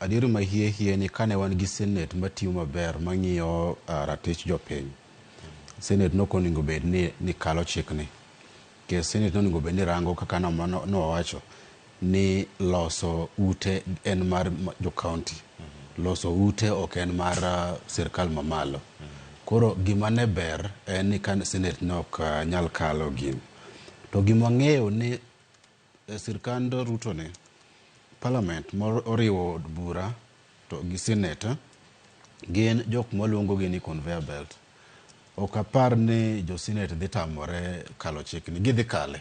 adieri ma hie ni kane wan gi senet matiyo maber mang'iyo ratich jopiny. Senet nokoningo bed ni kalo chikni. Ke senet noningo bed ni rango kaka nowacho ni loso ute en mar jo county. Loso ute ok en mar sirkal mamalo. Koro gima ne ber en ni kan senet nok nyal kalo gini. To gima ng'eyo ni sirkand Ruto ni parliament oriwo bura to gi senet gin jok maluongo gi ni conveyor belt. Ok apar ni jo senet dhi tamore kalo chikni, gidhi kale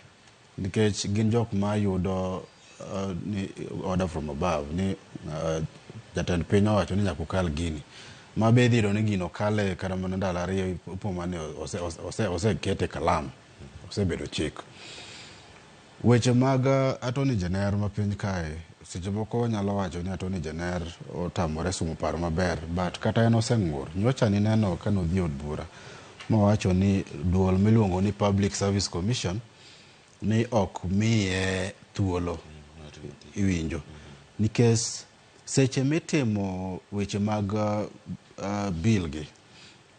nikech gin jok ma yudo ni order from above ni jatend piny owacho ni nyaka kal gini. Ma be dhiro ni gino kale kata mana ndalo ariyo upo mane osekete kalam, osebedo chik. Weche mag attorney general ma piny kae seche moko nyalo wacho ni attorney general otamore sumo paro maber, but kata en oseng'ur. Nyocha ni neno kano dhi od bura mowacho ni duol miluongo ni Public Service Commission ni ok miye thuolo iwinjo. Nikech seche mitimo weche mag bill gi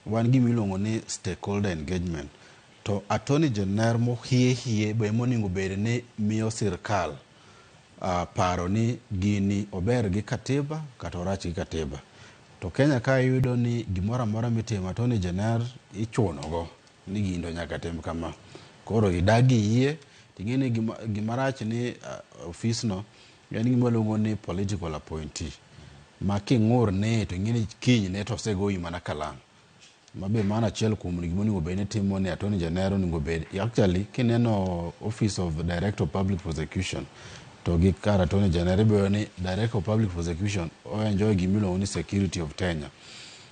wan gimiluongo ni stakeholder engagement. To attorney general mohie be moningo bed ni miyo sirkal paro ni gini ober gi katiba kata orach gi katiba. To Kenya ka yudo ni gimora mora mitimo attorney general ichunogo ni gindo nyaka tim kama. Koro idagi yie ting'eni gimarach ni ofisno en gima luongo ni political appointee. Ma king'ur ne to ing'eni kiny ne to osegoi mana kalam. Mabe mana achiel kuom gima onego bed ni timo ni attorney general onego bed actually kineno Office of the Director of Public Prosecution to gi kar attorney general be ni Director of Public Prosecution o enjoy gimiluongo ni security of tenure,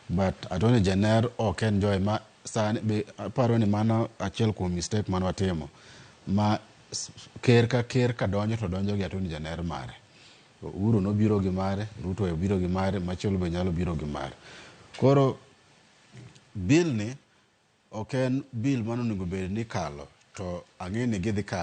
but attorney general ok enjoy. Ma sani be aparo ni mano achiel kuom mistake man watimo, ma ker ka donjo to donjo gi attorney general mare. Uhuru no biro gi mare, Ruto biro gi mare, machielo be nyalo biro gi mare. Koro bill ni ok en bill mano onego bed ni kalo to ang'e ni gidhi kalo